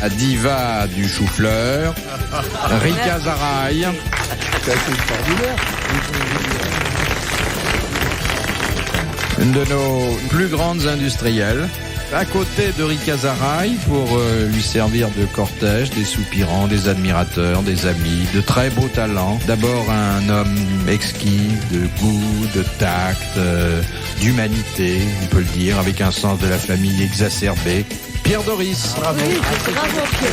diva du chou-fleur, Rika Zaraï. C'est extraordinaire. Une de nos plus grandes industrielles. À côté de Rika Zaraï, pour lui servir de cortège, des soupirants, des admirateurs, des amis, de très beaux talents. D'abord un homme exquis, de goût, de tact, d'humanité, on peut le dire, avec un sens de la famille exacerbé. Pierre Doris. Bravo. Oui, bravo Pierre.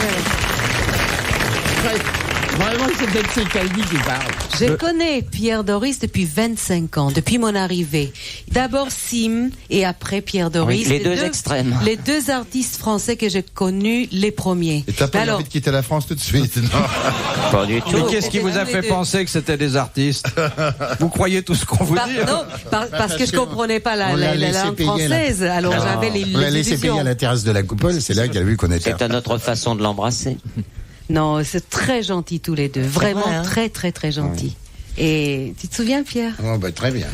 Vraiment, c'est peut-être Calvi qui parle. Je connais Pierre Doris depuis 25 ans, depuis mon arrivée. D'abord Sim et après Pierre Doris. Oui, les deux extrêmes. Les deux artistes français que j'ai connus, les premiers. Et t'as pas envie de quitter la France tout de suite, non? Pas du tout. Mais qu'est-ce qui vous a fait penser que c'était des artistes? Vous croyez tout ce qu'on vous dit? Non, parce que je comprenais pas on l'a la laissé langue payer, française. Alors j'avais les On l'a laissé payer à la terrasse de la Coupole, c'est là qu'il a vu qu'on était. C'est à notre façon de l'embrasser. Non, c'est très gentil tous les deux. Vraiment vrai, hein? très, très, très gentil. Et tu te souviens, Pierre? Oh, bah, très bien.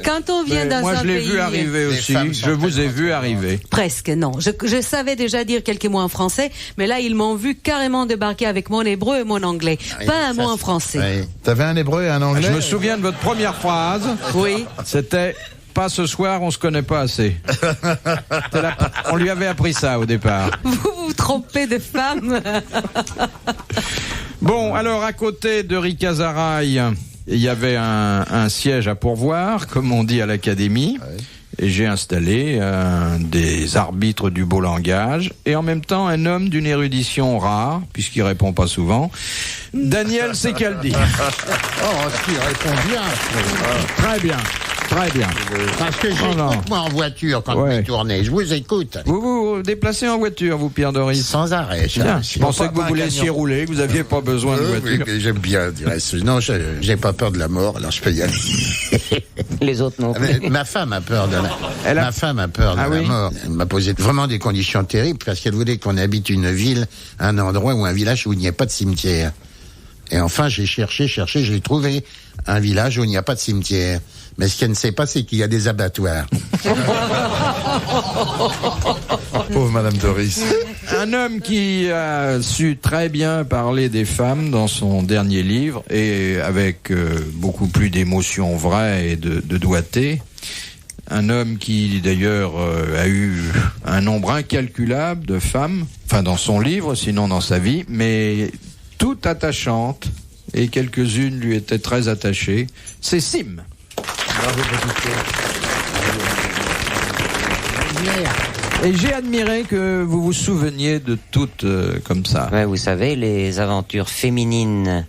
Quand on vient dans Moi, un je l'ai pays... vu arriver aussi. Je vous ai vu arriver. Presque, non. Je savais déjà dire quelques mots en français, mais là, ils m'ont vu carrément débarquer avec mon hébreu et mon anglais. Pas un mot en français. Oui. T'avais un hébreu et un anglais? Je me souviens de votre première phrase. Oui. C'était « Pas ce soir, on se connaît pas assez ». On lui avait appris ça au départ. Vous vous trompez de femme. Bon, alors à côté de Rika Zaraï, il y avait un siège à pourvoir, comme on dit à l'académie. Et j'ai installé des arbitres du beau langage et en même temps un homme d'une érudition rare, puisqu'il répond pas souvent, Daniel Secaldi. Oh, il répond bien. Très bien, très bien. Parce que j'écoute, moi, en voiture, quand Ouais. je tournez. Je vous écoute. Vous vous déplacez en voiture, vous, Pierre Doris? Sans arrêt. Bien. Je pensais que vous pas vous un laissiez camion. rouler, que vous n'aviez pas besoin de Oui, voiture. mais j'aime bien, du reste. Non, j'ai pas peur de la mort, alors je peux y aller. Les autres non plus. Mais ma femme a peur de Elle a- Ma femme a peur de Ah la oui mort. Elle m'a posé vraiment des conditions terribles parce qu'elle voulait qu'on habite une ville, un endroit ou un village où il n'y a pas de cimetière. Et enfin, j'ai cherché, j'ai trouvé un village où il n'y a pas de cimetière. Mais ce qu'elle ne sait pas, c'est qu'il y a des abattoirs. Pauvre Madame Doris. Un homme qui a su très bien parler des femmes dans son dernier livre et avec beaucoup plus d'émotion vraie et de doigté. Un homme qui d'ailleurs a eu un nombre incalculable de femmes, enfin dans son livre, sinon dans sa vie, mais toutes attachantes et quelques-unes lui étaient très attachées. C'est Sim. Et j'ai admiré que vous vous souveniez de toutes comme ça. Ouais, vous savez, les aventures féminines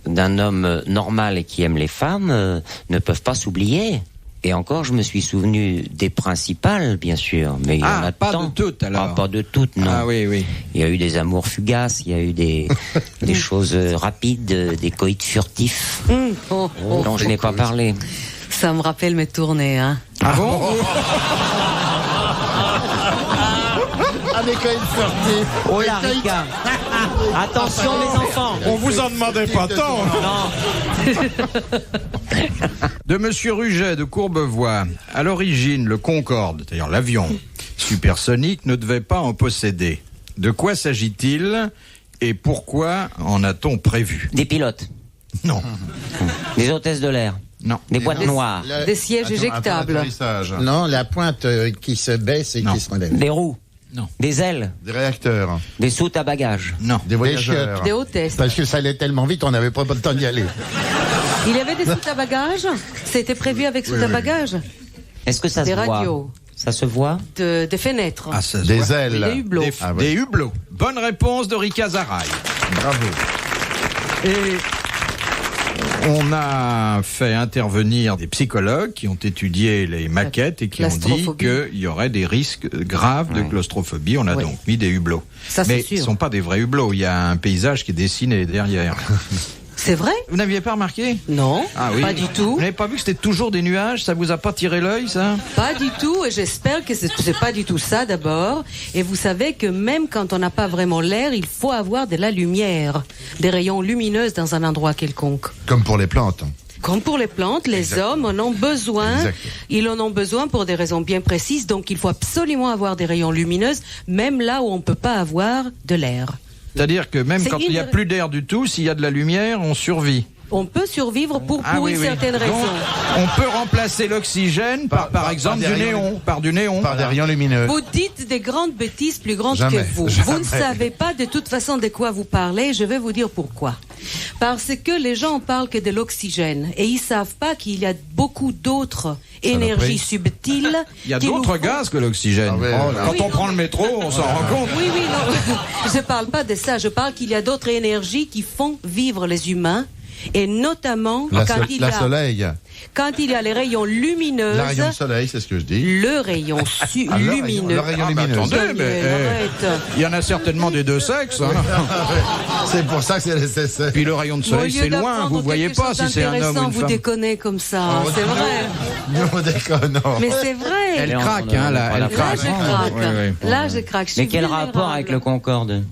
d'un homme normal et qui aime les femmes ne peuvent pas s'oublier. Et encore, je me suis souvenu des principales, bien sûr, mais il y en a pas tant. de toutes alors. Ah, pas de toutes, non. Ah oui, oui. Il y a eu des amours fugaces, il y a eu des choses rapides, des coïts furtifs Oh, oh. dont je n'ai pas parlé. Ça me rappelle mes tournées, hein. Ah bon? Avec une sortie. Oh la Rika. Attention les enfants. On vous en demandait pas tant. De Monsieur Ruget de Courbevoie. À l'origine, le Concorde, c'est-à-dire l'avion supersonique, ne devait pas en posséder. De quoi s'agit-il et pourquoi en a-t-on prévu? Des pilotes, Non. des hôtesses de l'air, Non. des boîtes noires, Des sièges éjectables. Atterrissage. Non, la pointe qui se baisse et Non. qui se relève. des roues, Non. des ailes, Des réacteurs. des soutes à bagages. Non. Des voyageurs. Des hôtesses. Parce que ça allait tellement vite, on n'avait pas le temps d'y aller. Il y avait des soutes à bagages. C'était prévu avec soutes à bagages. Est-ce que ça Des se voit? radios. Ça se voit? Des fenêtres. Ah, ça se Des voit. ailes. Des hublots. Des, Ah ouais. des hublots. Bonne réponse de Rika Zaraï. Bravo. Et on a fait intervenir des psychologues qui ont étudié les maquettes et qui ont dit Claustrophobie. qu'il y aurait des risques graves de claustrophobie. On a Oui. donc mis des hublots. Ça, c'est Mais sûr. ce ne sont pas des vrais hublots. Il y a un paysage qui est dessiné derrière. C'est vrai? Vous n'aviez pas remarqué? Non, Ah oui. pas du tout. Vous n'avez pas vu que c'était toujours des nuages? Ça vous a pas tiré l'œil, ça? Pas du tout, et j'espère que c'est pas du tout ça d'abord. Et vous savez que même quand on n'a pas vraiment l'air, il faut avoir de la lumière, des rayons lumineux dans un endroit quelconque. Comme pour les plantes. Comme pour les plantes, les hommes en ont besoin. Exact. Ils en ont besoin pour des raisons bien précises, donc il faut absolument avoir des rayons lumineux, même là où on peut pas avoir de l'air. C'est-à-dire que même C'est quand il n'y a plus d'air du tout, s'il y a de la lumière, on survit. On peut survivre pour Oui, une oui. certaine Donc, raison. on peut remplacer l'oxygène par exemple des du rayons- néon, par du néon. Par des rayons lumineux. Vous dites des grandes bêtises plus grandes Jamais, que vous. jamais. Vous ne savez pas de toute façon de quoi vous parlez. Je vais vous dire pourquoi. Parce que les gens parlent que de l'oxygène et ils savent pas qu'il y a beaucoup d'autres énergies subtiles. Il y a qui nous d'autres font- gaz que l'oxygène. Ah ouais, Quand Oui, on non. prend le métro, on s'en rend compte. Oui, non. Je parle pas de ça. Je parle qu'il y a d'autres énergies qui font vivre les humains. Et notamment quand il y a les rayons lumineux, La rayon de soleil, c'est ce que je dis. le rayon Ah, lumineux. le rayon Ah, bah, lumineux. attendez, mais, Arrête. il y en a certainement des deux sexes. Hein. C'est pour ça que c'est nécessaire. Puis le rayon de Au soleil, lieu c'est loin. d'apprendre Vous voyez quelque pas chose si c'est un homme ou d'intéressant, une vous femme. déconnez comme ça. Oh, C'est non. vrai. Non, déconnant. Mais c'est vrai. Elle Mais on- craque, on- hein, là. on- Elle Là, craque. je craque. Ouais, ouais. Là, je craque. Je suis Mais quel vulnérable. rapport avec le Concorde?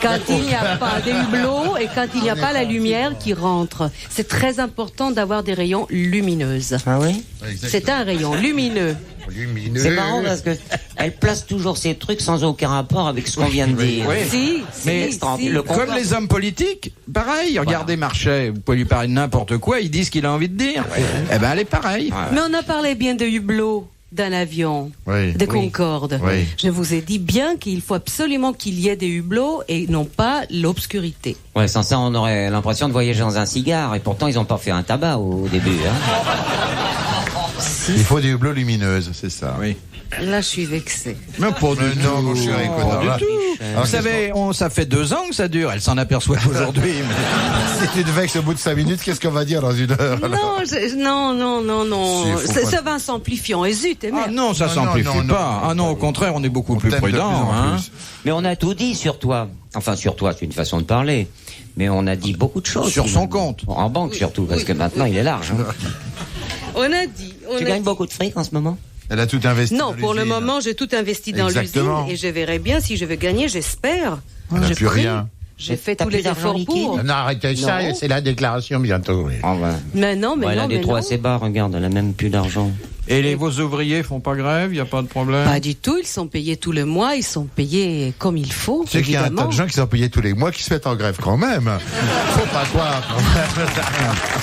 Quand il n'y a pas des hublots et quand il n'y a pas la lumière qui rentre. C'est très important d'avoir des rayons lumineuses. Ah oui? C'est un rayon lumineux. Lumineux. C'est marrant parce que elle place toujours ces trucs sans aucun rapport avec ce qu'on vient de dire. Oui. Si, Mais si. le comme les hommes politiques, pareil. Regardez Marchais, vous pouvez lui parler de n'importe quoi, il dit ce qu'il a envie de dire. Eh ben, elle est pareille. Mais on a parlé bien de hublots d'un avion, Oui. de Oui. Concorde. Oui. Je vous ai dit bien qu'il faut absolument qu'il y ait des hublots et non pas l'obscurité. Ouais, sans ça, on aurait l'impression de voyager dans un cigare, et pourtant, ils ont pas fait un tabac au début, hein. Il faut des hublots lumineuses, c'est ça. Oui. Là, je suis vexée. Mais pas du non, tout. mon chéri, Pas écoute, du là. tout. Alors, Vous savez, ça fait 2 ans que ça dure. Elle s'en aperçoit aujourd'hui. mais- Si tu te vexes au bout de 5 minutes, qu'est-ce qu'on va dire dans 1 heure alors Non. Si, faut pas- Ça va en s'amplifiant. Et zut, et Ah merde. non, ça Non, s'amplifie non, non, pas. non. Ah non, au contraire, on est beaucoup On plus t'aime de plus prudent. en Hein. plus. Mais on a tout dit sur toi. Enfin, sur toi, c'est une façon de parler. Mais on a dit beaucoup de choses. Sur son compte. En banque surtout, parce que maintenant, il est large. Hein. On a dit. Tu gagnes beaucoup de fric en ce moment? Elle a tout investi. Non, dans pour le l'usine. moment, j'ai tout investi dans Exactement. l'usine et je verrai bien si je vais gagner, j'espère. On n'a Je plus prie. rien. J'ai fait T'as tous plus les d'argent efforts pour. Non, arrêtez ça, Non. c'est la déclaration bientôt. Oui. Oh, ouais. Mais non, mais Ouais, elle non, a des mais trous non. assez bas, regarde, elle a même plus d'argent. Et vos ouvriers font pas grève, il n'y a pas de problème. Pas du tout, ils sont payés tous les mois, ils sont payés comme il faut. Tu sais qu'il y a un tas évidemment. de gens qui sont payés tous les mois qui se mettent en grève quand même. Faut pas croire.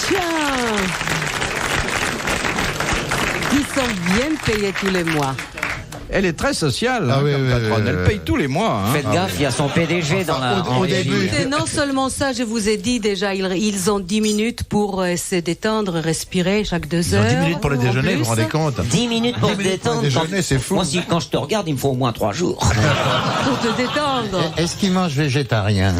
Tiens. Ils sont bien payés tous les mois. Elle est très sociale, Ah hein, oui, comme oui, patronne. oui, Elle oui. paye tous les mois. Hein. Faites gaffe, il y a son PDG dans la. au en régie. début. Et non seulement ça, je vous ai dit déjà, ils ont 10 minutes pour se détendre, respirer chaque 2 Ils ont heures. 10 minutes pour le en déjeuner, vous plus. vous rendez compte 10 minutes pour 10 te minutes pour le détendre. déjeuner, c'est fou. Moi, quand je te regarde, il me faut au moins 3 jours. Pour te détendre. Est-ce qu'ils mangent végétarien?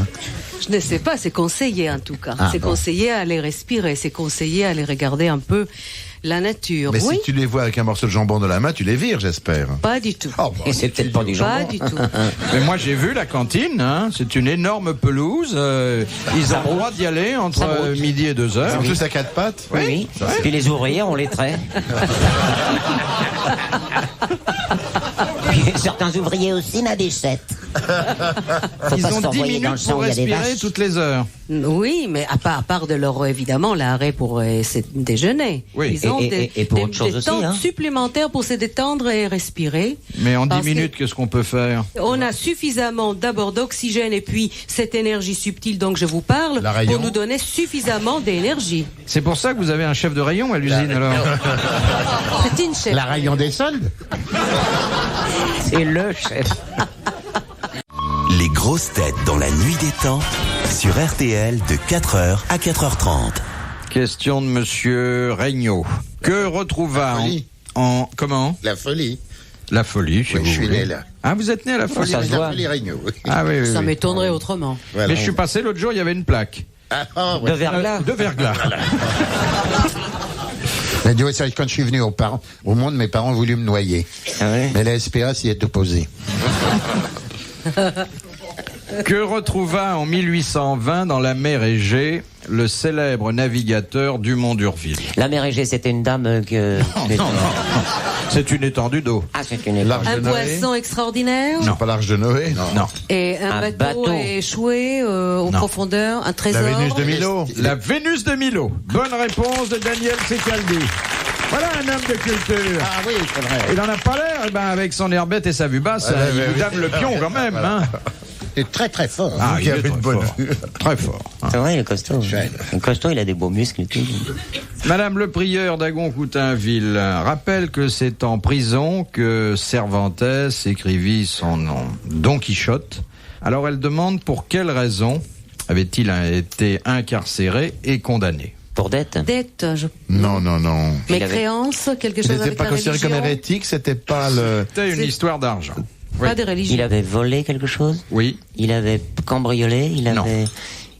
Je ne sais pas, c'est conseillé en tout cas. Ah, C'est bon. conseillé à aller respirer, c'est conseillé à aller regarder un peu la nature. Mais oui, si tu les vois avec un morceau de jambon dans la main, tu les vires, j'espère. pas du tout. Oh, bah, Et c'est peut-être pas du Pas jambon. du tout. Mais moi j'ai vu la cantine, hein. C'est une énorme pelouse. Ils ont le droit d'y aller entre Ça roule. midi et 2 heures. en plus à 4 pattes. Oui, oui. Puis les ouvriers, on les traite. Puis certains ouvriers aussi n'a des chètes. Faut Ils pas se ont 10 renvoyer dans le minutes champ pour où il y a des respirer vaches. toutes les heures. Oui, mais à part de leur, évidemment, l'arrêt pour déjeuner. Oui. Ils ont Et pour autre chose des aussi, temps hein. supplémentaires pour se détendre et respirer. Mais en 10 Parce que- minutes, qu'est-ce qu'on peut faire? On a suffisamment d'abord d'oxygène et puis cette énergie subtile dont je vous parle La rayon. pour nous donner suffisamment d'énergie. C'est pour ça que vous avez un chef de rayon à l'usine alors. C'est une chef. La rayon des soldes? C'est le chef. Les grosses têtes dans la nuit des temps sur RTL de 4h à 4h30. Question de monsieur Regnault. Que retrouva La folie. comment? La folie. La folie, si Oui, vous je suis voulez. né là. Ah, vous êtes né à la folie. ça se La voit. folie Regnault, oui. Ah oui, oui. Ça oui. m'étonnerait autrement. Voilà. Mais je suis passé l'autre jour, il y avait une plaque. Ah, ouais. De verglas. De verglas. Mais tu vois, ça, quand je suis venu au monde, mes parents ont voulu me noyer. Ah ouais. Mais la SPA s'y est opposée. Que retrouva en 1820 dans la mer Égée le célèbre navigateur Dumont d'Urville? La mère Égée, c'était une dame que. Non, c'est une étendue d'eau. Ah, c'est une L'arche Un de Noé. poisson extraordinaire C'est pas l'arche de Noé. Non. et un Un bateau, bateau. échoué aux Non. profondeurs, un trésor. La Vénus de Milo. La Vénus de Milo. Bonne réponse de Daniel Secaldi. Voilà un homme de culture. Ah oui, c'est vrai. Il en a pas l'air, eh ben, avec son airbette et sa vue basse, Ouais, il ouais, vous oui. dame le pion quand même. Hein. est très très fort. Ah, il il avait est une très bonne fort. Très fort. hein. C'est vrai, il est costaud. Ouais. Le costaud, il a des beaux muscles et tout. Madame le prieur d'Agon-Coutainville rappelle que c'est en prison que Cervantes écrivit son nom, Don Quichotte. Alors elle demande pour quelle raison avait-il été incarcéré et condamné. Pour dette. Dette, Non. mes Il avait- créances, quelque Il chose n'était avec pas la considéré comme religion. hérétique, c'était pas le... C'était une C'est- histoire d'argent. Pas Oui. de religion. Il avait volé quelque chose. Oui. Il avait cambriolé. Non.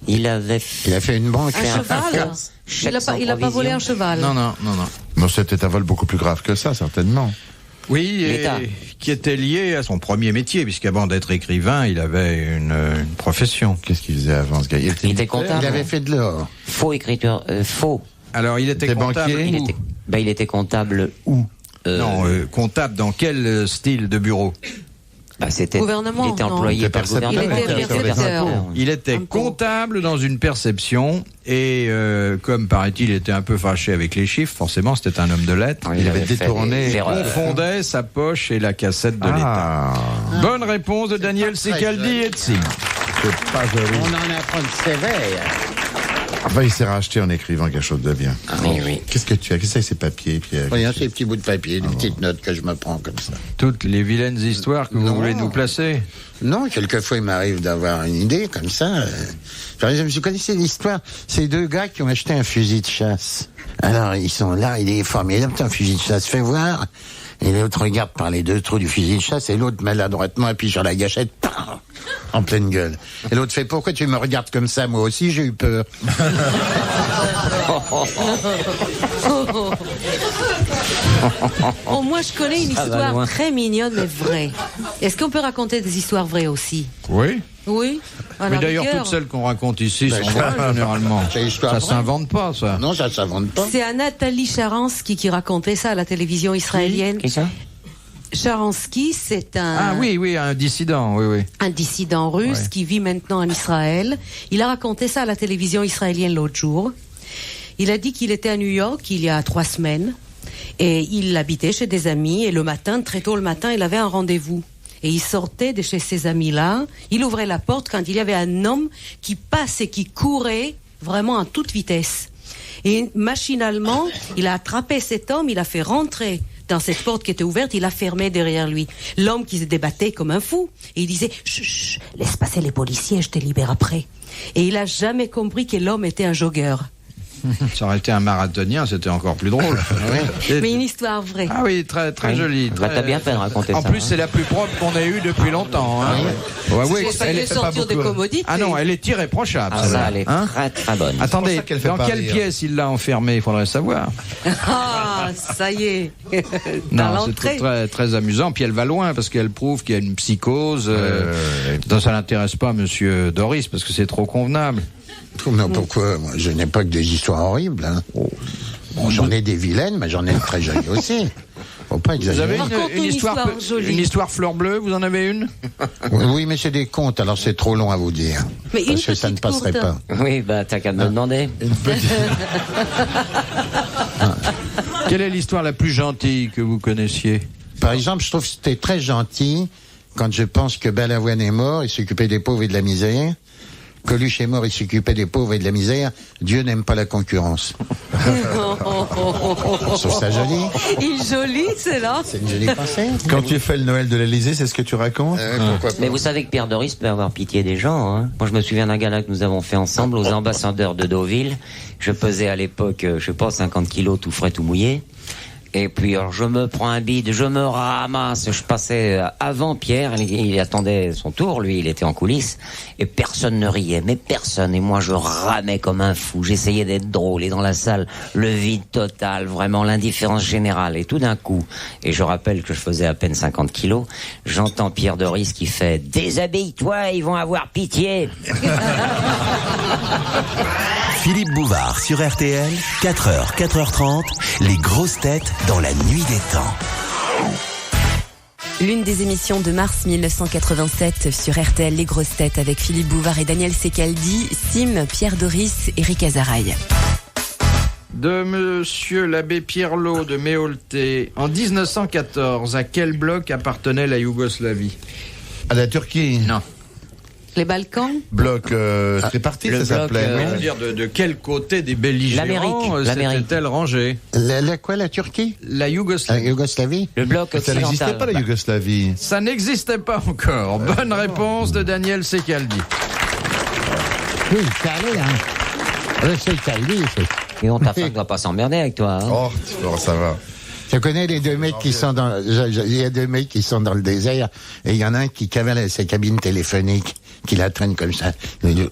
Il avait Il a fait une banque. Un cheval. Il a pas volé un cheval. Non. Non, c'était un vol beaucoup plus grave que ça, certainement. Oui, et L'État. qui était lié à son premier métier, puisqu'avant d'être écrivain, il avait une profession. Qu'est-ce qu'il faisait avant, ce gars? Il était comptable. Il avait fait de l'or. Faux écriture. Faux. Alors, il était Des comptable. banquiers où Il était comptable où Non, comptable dans quel style de bureau? C'était. Gouvernement, Il était non. employé Il par le était gouvernement. Il était percepteur des percepteur. impôts. Il était Impôt. comptable dans une perception et comme paraît-il, il était un peu fâché avec les chiffres. Forcément, c'était un homme de lettres. Il avait fait détourné. des Il erreurs. confondait sa poche et la cassette de l'État. Ah, Bonne réponse de Daniel C'est pas très Secaldi joli. et de Sim. c'est pas joli. On en apprend de sévère. Enfin, il s'est racheté en écrivant quelque chose de bien. Oui. Qu'est-ce que tu as? Qu'est-ce que c'est ces papiers, Pierre? Regarde ces petits bouts de papier, des petites notes que je me prends comme ça. Toutes les vilaines histoires que vous Non. voulez nous placer. Non, quelquefois il m'arrive d'avoir une idée comme ça. Par exemple, vous connaissez l'histoire, ces deux gars qui ont acheté un fusil de chasse. Alors, ils sont là, il est formidable, un fusil de chasse, fais voir. Et l'autre regarde par les deux trous du fusil de chasse et l'autre maladroitement appuie sur la gâchette, pam, en pleine gueule. Et l'autre fait, pourquoi tu me regardes comme ça? Moi aussi, j'ai eu peur. Oh, moi, je connais une Ça va histoire loin. très mignonne, mais vraie. Est-ce qu'on peut raconter des histoires vraies aussi? Oui. Oui. À Mais la d'ailleurs, rigueur. toutes celles qu'on raconte ici Ben, sont vraies, généralement. C'est histoire Ça vraie. s'invente pas, ça. Non, ça s'invente pas. C'est à Nathalie Sharansky qui racontait ça à la télévision israélienne. Qui ça? Sharansky, c'est Ah oui, un dissident, oui. un dissident russe Ouais. qui vit maintenant en Israël. Il a raconté ça à la télévision israélienne l'autre jour. Il a dit qu'il était à New York il y a 3 semaines et il habitait chez des amis et le matin, très tôt le matin, il avait un rendez-vous. Et il sortait de chez ces amis-là, il ouvrait la porte quand il y avait un homme qui passait, qui courait vraiment à toute vitesse. Et machinalement, il a attrapé cet homme, il a fait rentrer dans cette porte qui était ouverte, il l'a fermée derrière lui. L'homme qui se débattait comme un fou. Et il disait, chut, chut, laisse passer les policiers, je te libère après. Et il a jamais compris que l'homme était un jogueur. Ça aurait été un marathonien, c'était encore plus drôle. Et- Mais une histoire vraie. Ah oui, très, très Oui. jolie. Bah, très- t'as bien fait de raconter en ça, plus, hein. c'est la plus propre qu'on ait eue depuis longtemps. Hein. Ouais, oui, J'ai failli sortir de commodité. Ah non, elle est irréprochable. Ah, ça, elle est Hein très très bonne. Attendez, C'est pour ça qu'elle fait dans pas quelle rire. pièce il l'a enfermée, il faudrait savoir. Ah, ça y est. Dans Non, c'est l'entrée. très, très amusant. Puis elle va loin parce qu'elle prouve qu'il y a une psychose. Donc ça n'intéresse pas Monsieur Doris parce que c'est trop convenable. Non, pourquoi? Moi, je n'ai pas que des histoires horribles. Hein. Bon, j'en ai des vilaines, mais j'en ai de très jolies aussi. Faut pas Vous avez exagérer. Raconte une histoire jolie. une histoire fleur bleue, vous en avez une? Oui, mais c'est des contes, alors c'est trop long à vous dire. Mais une Parce que ça ne petite passerait courte. pas. Oui, bah t'as qu'à me demander. Quelle est l'histoire la plus gentille que vous connaissiez? Par exemple, je trouve que c'était très gentil quand je pense que Balavoine est mort, il s'occupait des pauvres et de la misère. Coluche est mort, il s'occupait des pauvres et de la misère. Dieu n'aime pas la concurrence. Je trouve ça joli. Il est joli, c'est là. C'est une jolie pensée. Quand tu fais le Noël de l'Élysée, c'est ce que tu racontes? Pourquoi pas. Mais vous savez que Pierre Doris peut avoir pitié des gens. Hein. Moi, je me souviens d'un gala que nous avons fait ensemble aux ambassadeurs de Deauville. Je pesais à l'époque, je sais pas, 50 kilos tout frais, tout mouillé. Et puis, alors, je me prends un bide, je me ramasse. Je passais avant Pierre, il attendait son tour, lui, il était en coulisses. Et personne ne riait, mais personne. Et moi, je ramais comme un fou. J'essayais d'être drôle. Et dans la salle, le vide total, vraiment l'indifférence générale. Et tout d'un coup, et je rappelle que je faisais à peine 50 kilos, j'entends Pierre Doris qui fait « Déshabille-toi, ils vont avoir pitié !» Philippe Bouvard sur RTL, 4h, 4h30, les grosses têtes dans la nuit des temps. L'une des émissions de mars 1987 sur RTL Les Grosses Têtes avec Philippe Bouvard et Daniel Secaldi, Sim, Pierre Doris, Eric Azaraï. De Monsieur l'abbé Pierlot de Méolté. En 1914, à quel bloc appartenait la Yougoslavie? À la Turquie? Non. Les Balkans? Bloc tripartite, le ça bloc, s'appelait. Je non veux dire, de quel côté des belligérants L'Amérique. s'était-elle rangée? La Turquie? La La Yougoslavie. Yougoslavie? Le bloc Ça occidental. n'existait pas, la Yougoslavie. Ça n'existait pas encore. Bonne réponse de Daniel Secaldi. Oui, c'est allé, hein. C'est Calvi. Et on ta femme ne doit pas s'emmerder avec toi. Hein. Oh, ça va. Je connais les deux mecs qui sont dans, il y a deux mecs qui sont dans le désert, et il y en a un qui cavale ses cabines téléphoniques, qui la traîne comme ça.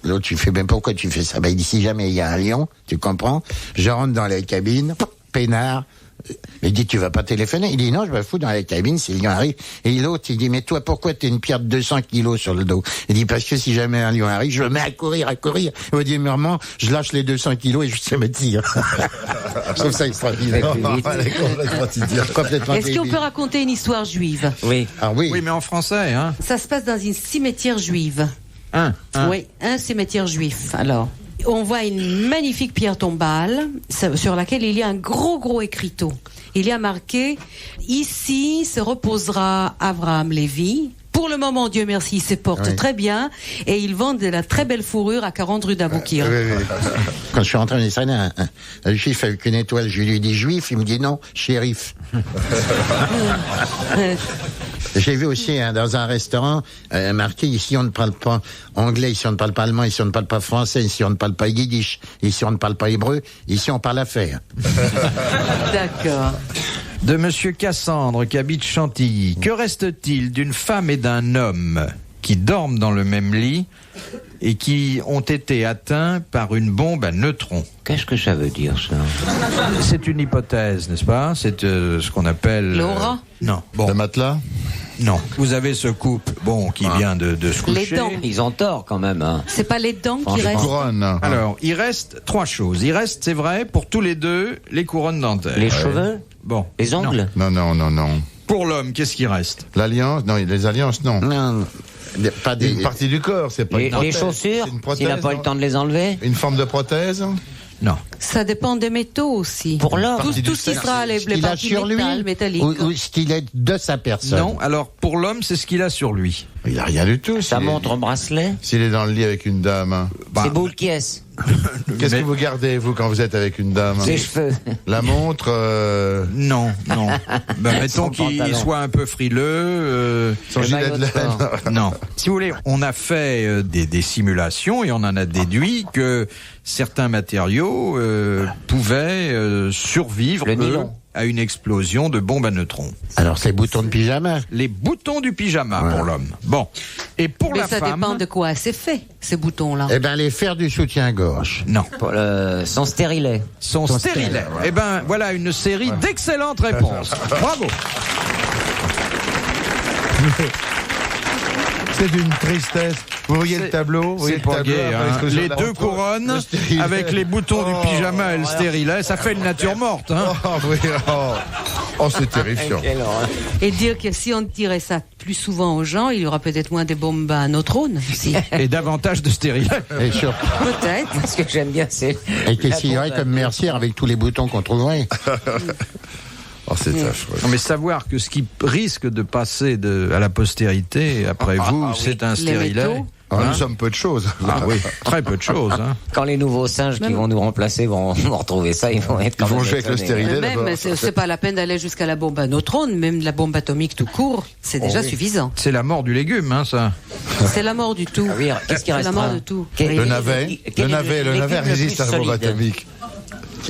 L'autre, tu fais, ben pourquoi tu fais ça? Ben, il dit, si jamais il y a un lion, tu comprends? Je rentre dans la cabine, peinard. Il dit, tu vas pas téléphoner? Il dit, non, je me fous dans la cabine si le lion arrive. Et l'autre, il dit, mais toi, pourquoi t'es une pierre de 200 kilos sur le dos? Il dit, parce que si jamais un lion arrive, je me mets à courir. Au démarrement, je lâche les 200 kilos et je sais me tire. Je trouve ça extraordinaire. Complètement Est-ce qu'on débile. peut raconter une histoire juive? Oui. Ah oui. Oui, mais en français, hein. Ça se passe dans une cimetière juive. Un. Oui, un cimetière juif. Alors, on voit une magnifique pierre tombale sur laquelle il y a un gros écriteau. Il y a marqué « Ici se reposera Abraham Lévy ». Pour le moment, Dieu merci, il se porte très bien et ils vendent de la très belle fourrure à 40 rue d'Aboukir. Quand je suis rentré en Israël, un juif avec une étoile, je lui ai dit juif, il me dit non, shérif. J'ai vu aussi dans un restaurant marqué ici on ne parle pas anglais, ici on ne parle pas allemand, ici on ne parle pas français, ici on ne parle pas yiddish, ici on ne parle pas hébreu, ici on parle affaires. D'accord. De Monsieur Cassandre qui habite Chantilly. Que reste-t-il d'une femme et d'un homme qui dorment dans le même lit et qui ont été atteints par une bombe à neutrons? Qu'est-ce que ça veut dire, ça? C'est une hypothèse, n'est-ce pas? C'est ce qu'on appelle... L'aura? Non. Bon. Le matelas? Non. Vous avez ce couple, qui vient de se coucher. Les dents. Ils ont tort, quand même. Hein. C'est pas les dents qui Franchement. restent. Couronne. Alors, il reste 3 choses. Il reste, c'est vrai, pour tous les deux, les couronnes dentaires. Les cheveux? Bon. Les ongles? Non. Pour l'homme, qu'est-ce qui reste? L'alliance? Non, les alliances, non. Non, pas des... Une partie du corps, c'est pas Les une prothèse. chaussures? C'est une prothèse, S'il n'a pas eu non le temps de les enlever? Une forme de prothèse? Non. Ça dépend des métaux aussi. Pour l'homme. Tout ce qui sera les Ce qu'il a parties sur lui métalliques. ou ce qu'il est de sa personne. Non, alors pour l'homme, c'est ce qu'il a sur lui. Il a rien du tout. Ça s'il est- montre un bracelet? S'il est dans le lit avec une dame. Hein. Bah, C'est boule qui est? Qu'est-ce mais- que vous gardez, vous, quand vous êtes avec une dame? Ses cheveux. La montre, Non. Ben, mettons Son qu'il pantalon. soit un peu frileux. son Le gilet maillot de de laine. sport. Non. Si vous voulez, on a fait des simulations et on en a déduit que certains matériaux pouvaient survivre Le eux, nylon. à une explosion de bombes à neutrons. Alors c'est boutons de pyjama. Les boutons du pyjama pour l'homme. Bon. Et pour Mais la ça femme... dépend de quoi c'est fait, ces boutons-là. Eh ben les fers du soutien-gorge. Non. Son stérilet. Son stérilet. Eh ben, voilà une série d'excellentes réponses. Bravo. C'est d'une tristesse. Vous voyez le tableau? Vous voyez C'est le pas tableau, gay, après hein. l'explosion Les de la deux rentrée, couronnes le stérilet. avec les boutons du pyjama et le stérilet, ça fait une nature morte. Hein. Oh, oui, oh, c'est terrifiant. Et dire que si on tirait ça plus souvent aux gens, il y aura peut-être moins de bombes à neutrones aussi. Et davantage de stérilet. Et surtout, Peut-être. Ce que j'aime bien, c'est... et qu'est-ce qu'il y aurait comme mercière avec tous les boutons qu'on trouverait? Oh, c'est affreux. Non, mais savoir que ce qui risque de passer à la postérité après vous, c'est un stérilet. métaux. Ah, nous sommes peu de choses. Ah oui, très peu de choses. Hein. Quand les nouveaux singes qui Même- vont nous remplacer vont retrouver ça, ils vont être Ils quand vont même jouer avec le étonnés. stérilet. Même, d'abord. c'est pas la peine d'aller jusqu'à la bombe à neutrones, même la bombe atomique tout court, c'est déjà suffisant. C'est la mort du légume, hein, ça. C'est la mort du tout. Ah oui, qu'est-ce qui C'est la restera? mort de tout. Quel- Le Rien. navet, Quel le est navet, le le navet légume le résiste à plus la bombe solide? atomique.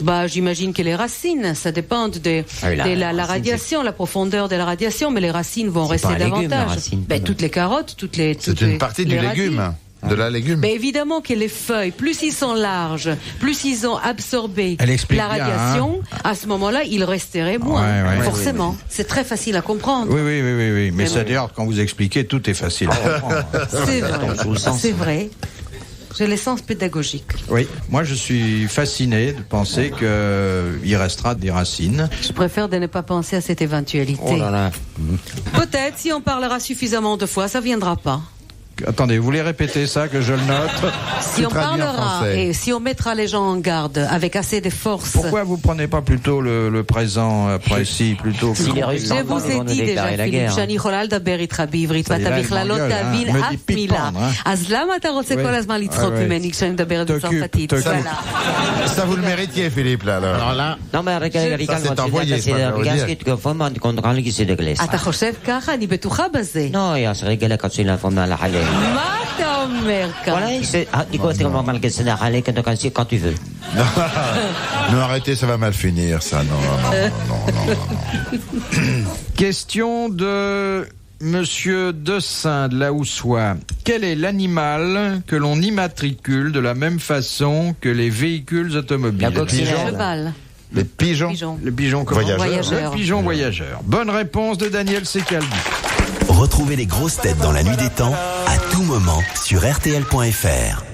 Bah, j'imagine que les racines, ça dépend de Ah oui, la racine, radiation, la profondeur de la radiation, mais les racines vont C'est rester pas un légume, davantage. la racine. Ben, toutes les carottes, C'est toutes une les- partie les du radis. légume. De la légume. Mais évidemment que les feuilles, plus ils sont larges, plus ils ont absorbé Elle explique la bien, radiation, à ce moment-là, il resterait moins. Ouais, ouais. Forcément. C'est très facile à comprendre. Oui. Mais Mais c'est-à-dire, quand vous expliquez, tout est facile à comprendre. C'est vrai. sous le sens. C'est vrai. J'ai les sens pédagogiques. Oui. Moi, je suis fasciné de penser qu'il restera des racines. Je préfère de ne pas penser à cette éventualité. Oh là là. Peut-être, si on parlera suffisamment de fois, ça viendra pas. Attendez, vous voulez répéter ça, que je le note? Si on parlera et si on mettra les gens en garde avec assez de force. Pourquoi vous prenez pas plutôt le présent précis, plutôt que... Si les Russes Je vous ai dit déjà, Philippe, שאני יכולה לדבר איתך בעברית, ואתה בכלל לא תבין אף מילה. אז למה אתה רוצה כל הזמן לצחוק ממני כשאני מדברת בצרפתית? Ça vous le méritiez, Philippe, là. Alors là. Non, mais regarde, ce que tu fais, man, qu'on râle qui c'est de glace. אתה חושב ככה? אני בטוחה בזה. Non, il y a ce régal quand tu l'as formé à la halle. מה אתה אומר ככה? Voilà, c'est, c'est normal que c'est la halle quand tu veux. Non, arrêtez, ça va mal finir, ça. Non. Question de Monsieur Dessin de la Houssoie. Quel est l'animal que l'on immatricule de la même façon que les véhicules automobiles? La coccinelle. Le cheval. Les pigeons. Le pigeon comment? Voyageur. Le pigeon voyageur. Bonne réponse de Daniel Secaldi. Retrouvez les grosses têtes dans la nuit des temps à tout moment sur RTL.fr.